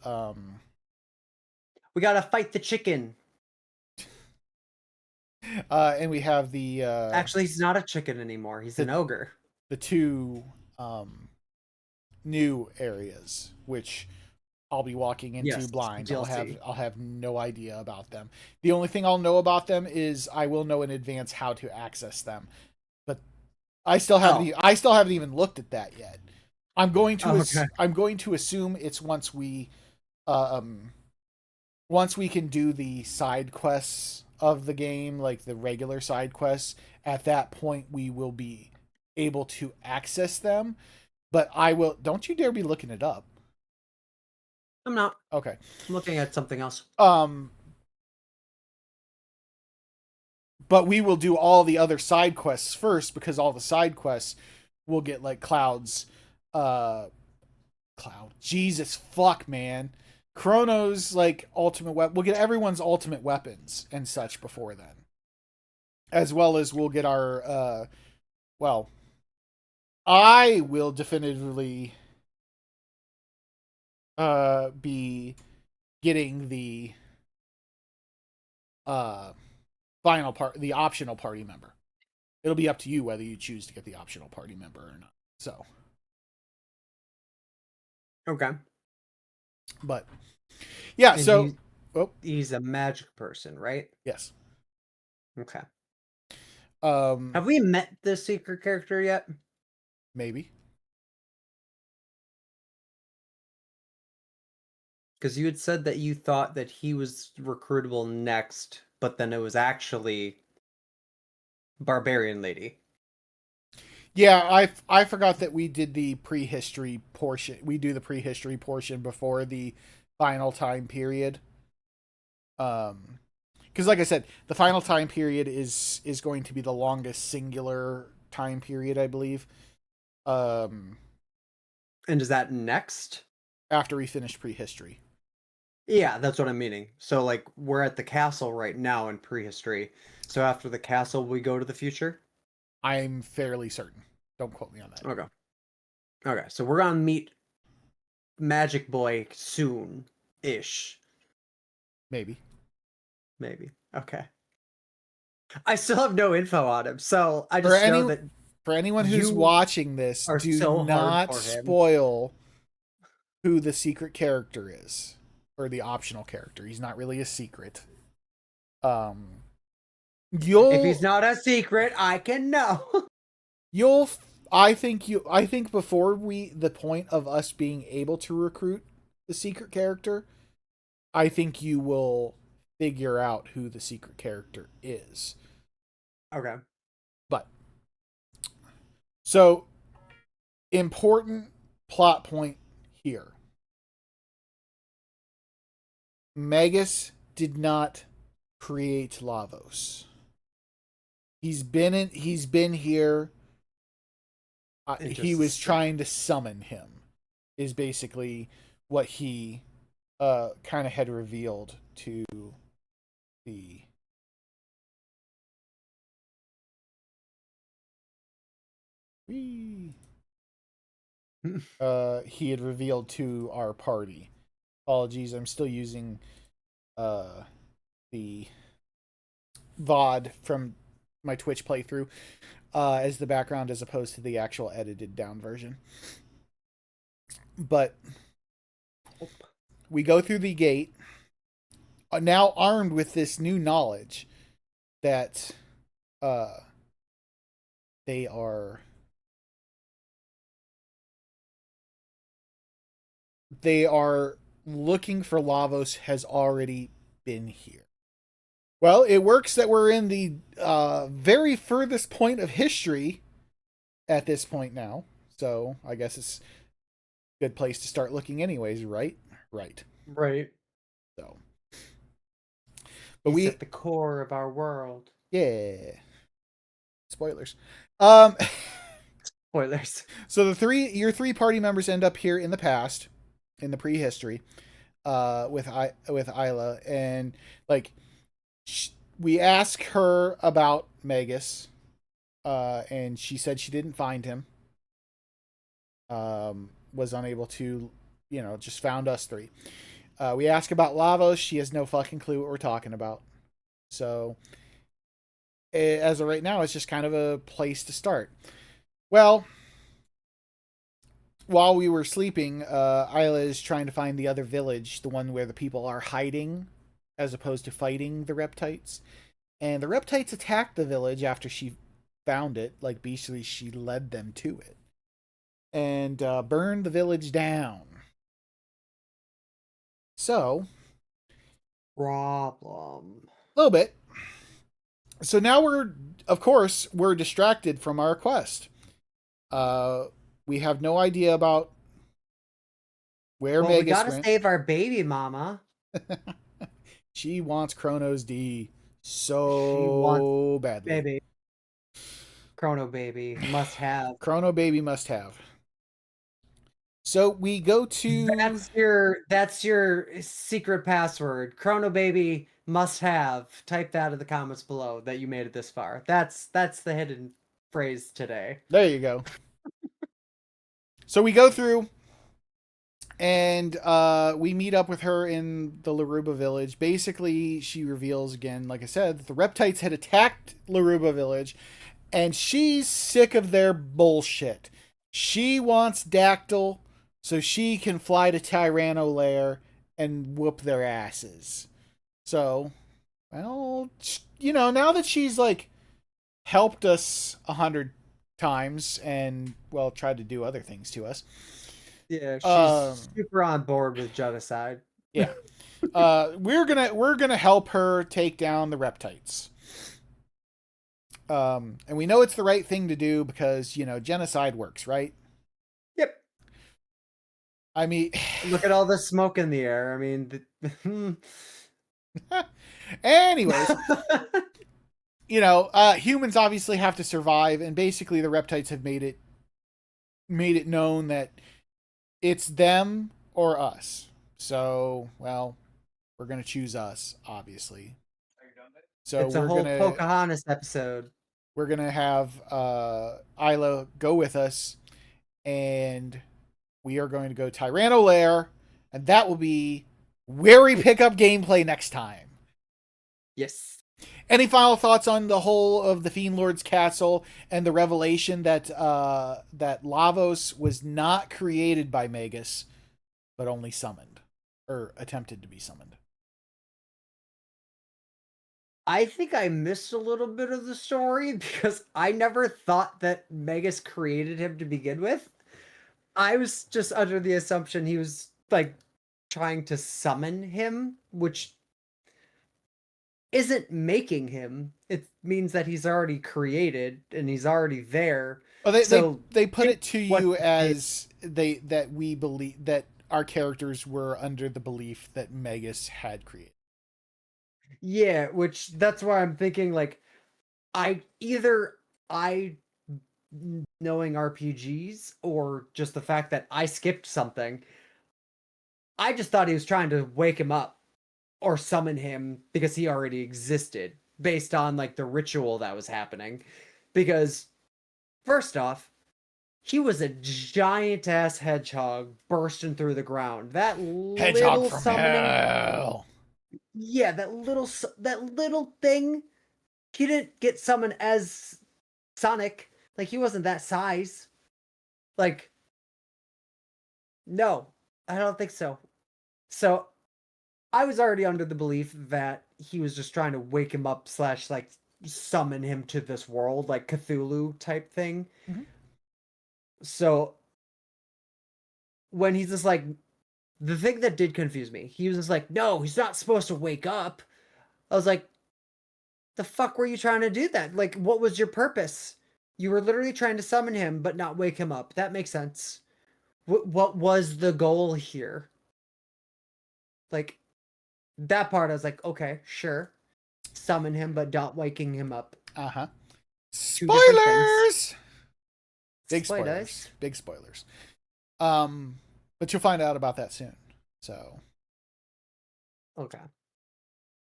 we gotta fight the chicken. And we have the Actually, he's not a chicken anymore. He's an ogre. The two new areas, which I'll be walking into blind. I'll have no idea about them. The only thing I'll know about them is I will know in advance how to access them. But I still haven't even looked at that yet. I'm going to assume it's once we can do the side quests of the game, like the regular side quests. At that point we will be able to access them. But don't you dare be looking it up. I'm not. Okay. I'm looking at something else. But we will do all the other side quests first, because all the side quests will get like Jesus fuck, man. Chrono's like ultimate weapon. We'll get everyone's ultimate weapons and such before then. As well as we'll get our I will definitively be getting the final part, the optional party member. It'll be up to you whether you choose to get the optional party member or not. So, okay, but yeah, and so he's a magic person, right? Yes. Okay. Have we met this secret character yet? Maybe. Because you had said that you thought that he was recruitable next, but then it was actually Barbarian Lady. Yeah, I forgot that we did the prehistory portion. We do the prehistory portion before the final time period. Because like I said, the final time period is going to be the longest singular time period, I believe. And is that next? After we finish prehistory. Yeah, that's what I'm meaning. So, like, we're at the castle right now in prehistory. So after the castle, we go to the future? I'm fairly certain. Don't quote me on that. Okay. Okay, so we're gonna meet Magic Boy soon-ish. Maybe. Okay. I still have no info on him, so I just know that... For anyone who's watching this, do not spoil who the secret character is. Or the optional character. He's not really a secret. If he's not a secret, I can know. I think before the point of us being able to recruit the secret character, I think you will figure out who the secret character is. Okay. But so important plot point here. Magus did not create Lavos. He's been here. He was trying to summon him, is basically what he kind of had revealed to the he had revealed to our party. Apologies, I'm still using the VOD from my Twitch playthrough as the background as opposed to the actual edited down version. But we go through the gate, now armed with this new knowledge that they are looking for Lavos has already been here. Well, it works that we're in the very furthest point of history at this point now. So I guess it's a good place to start looking anyways, right? Right. Right. So, but He's we, at the core of our world. yeah, spoilers. Um, Spoilers. so your three party members end up here in the past, in the prehistory, with Isla, and like we ask her about Magus, and she said she didn't find him. Was unable to, just found us three. We ask about Lavos. She has no fucking clue what we're talking about. So, as of right now, it's just kind of a place to start. Well, while we were sleeping, Isla is trying to find the other village, the one where the people are hiding, as opposed to fighting the Reptites. And the Reptites attacked the village after she found it. Like, basically, she led them to it. And burned the village down. So, Problem. a little bit. So now we're distracted from our quest. We have no idea about where Well, we Magus gotta went. save our baby mama. She wants Chrono's D She wants so badly. baby. Chrono baby. Must have. Chrono baby must have. So we go to That's your secret password. Chrono baby must have. Type that in the comments below that you made it this far. That's the hidden phrase today. there you go. So we go through and we meet up with her in the Laruba village. Basically, she reveals again, like I said, that the Reptites had attacked Laruba village, and she's sick of their bullshit. She wants Dactyl so she can fly to Tyranno Lair and whoop their asses. So, well, now that she's like helped us 100 times and well tried to do other things to us. Yeah, she's super on board with genocide. Yeah. We're gonna help her take down the Reptites. And we know it's the right thing to do because genocide works, right? Yep. I mean, Look at all the smoke in the air. I mean, anyways, humans obviously have to survive, and basically the Reptites have made it known that it's them or us. So, well, we're gonna choose us, obviously. So it's a whole Pocahontas episode. we're gonna have Isla go with us, and we are going to go Tyranno Lair, and that will be where we pick up gameplay next time. Yes. Any final thoughts on the whole of the Fiendlord's castle and the revelation that that Lavos was not created by Magus, but only summoned or attempted to be summoned? I think I missed a little bit of the story because I never thought that Magus created him to begin with. I was just under the assumption he was like trying to summon him, which isn't making him. It means that he's already created and he's already there. Oh, they put it to you what- as we believe that our characters were under the belief that Magus had created. Yeah, which that's why I'm thinking like I knowing RPGs or just the fact that I skipped something. I just thought he was trying to wake him up or summon him because he already existed based on like the ritual that was happening. Because first off, he was a giant ass hedgehog bursting through the ground. That Hedgehog little from summoning, hell. yeah, that little thing. He didn't get summoned as Sonic. Like he wasn't that size. Like, no, I don't think so. So I was already under the belief that he was just trying to wake him up / like summon him to this world, like Cthulhu type thing. Mhm. So when he's just like, the thing that did confuse me, he was just like, no, he's not supposed to wake up. I was like, the fuck were you trying to do that? Like, what was your purpose? You were literally trying to summon him, but not wake him up. That makes sense. What was the goal here? Like that part, I was like, okay, sure, summon him, but not waking him up. Uh-huh. Two different things. Spoilers! Big Spoilers. spoilers. Big spoilers. But you'll find out about that soon. So, Okay.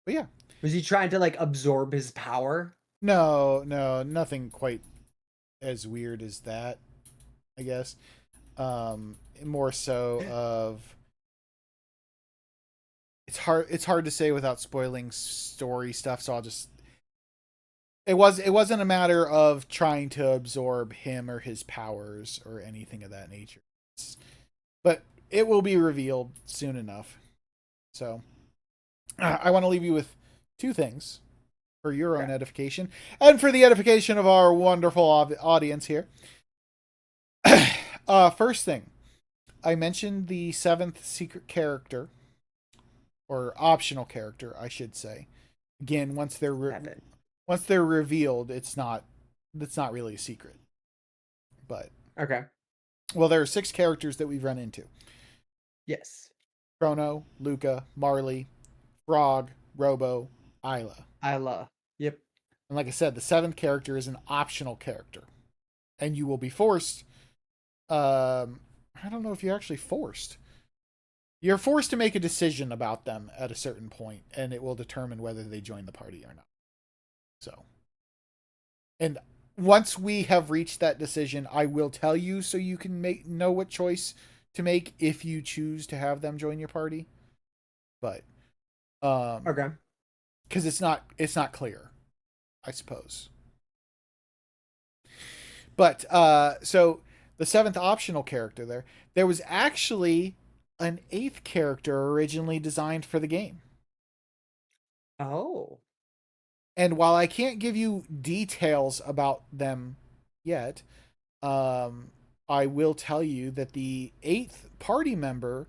but yeah. Was he trying to like absorb his power? No, nothing quite as weird as that, I guess. More so of it's hard to say without spoiling story stuff, so I'll just it wasn't a matter of trying to absorb him or his powers or anything of that nature. But it will be revealed soon enough. So I want to leave you with two things for your own edification and for the edification of our wonderful audience here. First thing, I mentioned the 7th secret character, or optional character, I should say. Again, once they're revealed, it's not really a secret. But Okay. well, there are 6 characters that we've run into. Yes. Chrono, Luca, Marley, Frog, Robo, Isla. Yep. And like I said, the 7th character is an optional character. And you will be forced. I don't know if you're actually forced. You're forced to make a decision about them at a certain point, and it will determine whether they join the party or not. So, and once we have reached that decision, I will tell you so you can know what choice to make if you choose to have them join your party. But okay, because it's not clear, I suppose. But so the 7th optional character there was actually an 8th character originally designed for the game. Oh. And while I can't give you details about them yet, I will tell you that the 8th party member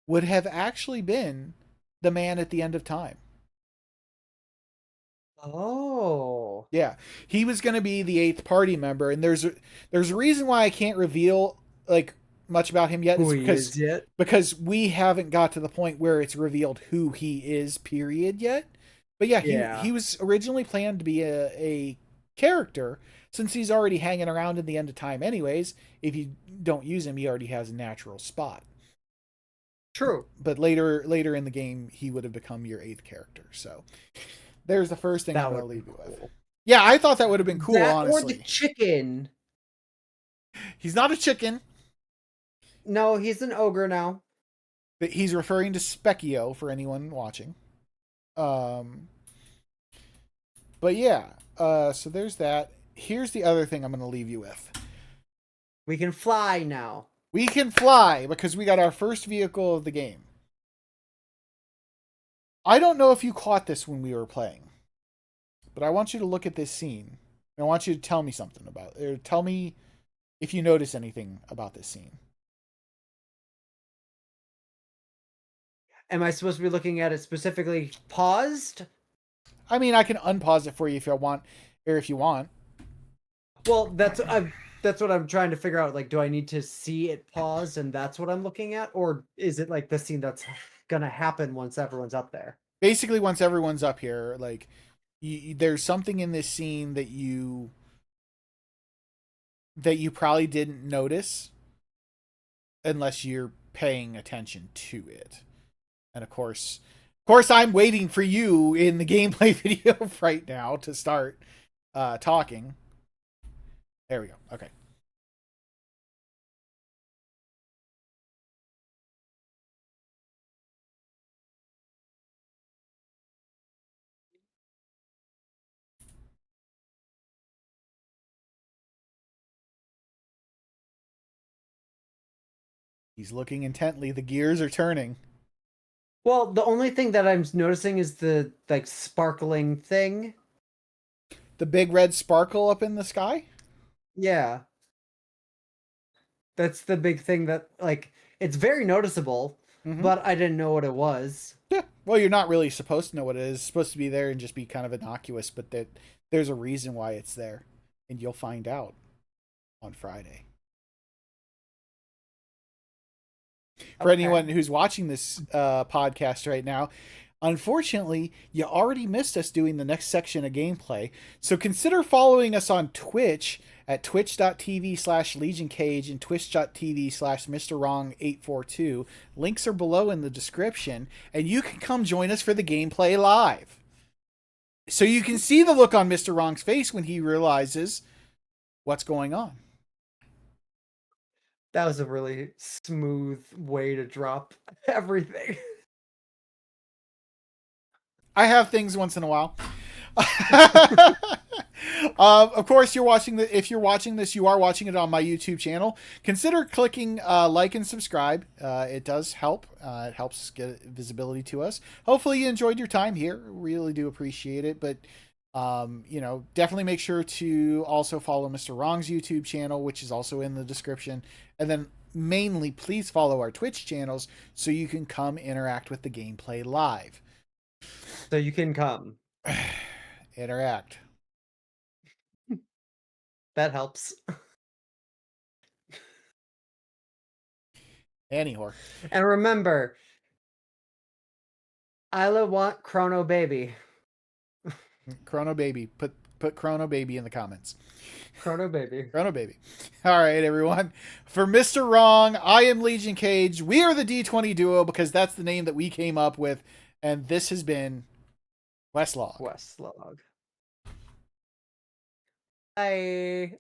would have actually been the man at the end of time. Oh. Yeah, he was going to be the 8th party member, and there's a reason why I can't reveal like much about him yet. Because we haven't got to the point where it's revealed who he is, period, yet. But yeah, he was originally planned to be a character, since he's already hanging around in the end of time anyways. If you don't use him, he already has a natural spot. True. But later in the game, he would have become your 8th character. So there's the first thing I'm going to leave you with. Yeah, I thought that would have been cool, honestly. Or the chicken. He's not a chicken. No, he's an ogre now. But he's referring to Specchio for anyone watching. But yeah, so there's that. Here's the other thing I'm going to leave you with. We can fly now. We can fly because we got our first vehicle of the game. I don't know if you caught this when we were playing, but I want you to look at this scene. And I want you to tell me something about it. Or tell me if you notice anything about this scene. Am I supposed to be looking at it specifically paused? I mean, I can unpause it for you if you want, or if you want. Well, that's what I'm trying to figure out. Like, do I need to see it paused and that's what I'm looking at? Or is it like the scene that's gonna happen once everyone's up there? Basically, once everyone's up here, like, there's something in this scene that you probably didn't notice unless you're paying attention to it. And of course, I'm waiting for you in the gameplay video right now to start talking. There we go. Okay. He's looking intently. The gears are turning. Well, the only thing that I'm noticing is the like sparkling thing. The big red sparkle up in the sky? Yeah. That's the big thing that like it's very noticeable, but I didn't know what it was. Yeah. Well, you're not really supposed to know what it is. It's supposed to be there and just be kind of innocuous, but there's a reason why it's there. And you'll find out on Friday. for anyone who's watching this podcast right now. Unfortunately, you already missed us doing the next section of gameplay, so consider following us on Twitch at twitch.tv/Legionkaje and twitch.tv/MrWrong842. Links are below in the description, and you can come join us for the gameplay live. So you can see the look on Mr. Wrong's face when he realizes what's going on. That was a really smooth way to drop everything. I have things once in a while. Of course, if you're watching this, you are watching it on my YouTube channel. Consider clicking like and subscribe. It does help. It helps get visibility to us. Hopefully you enjoyed your time here. Really do appreciate it. But, definitely make sure to also follow Mr. Wrong's YouTube channel, which is also in the description. And then mainly, please follow our Twitch channels so you can come interact with the gameplay live. So you can come. Interact. That helps. Anyhow. And remember, Isla want Chrono baby. Chrono baby. Put Chrono baby in the comments. Chrono baby. Chrono baby. All right, everyone. For Mr. Wrong, I am Legionkaje. We are the D20 duo because that's the name that we came up with. And this has been Westlog. Westlog. Bye.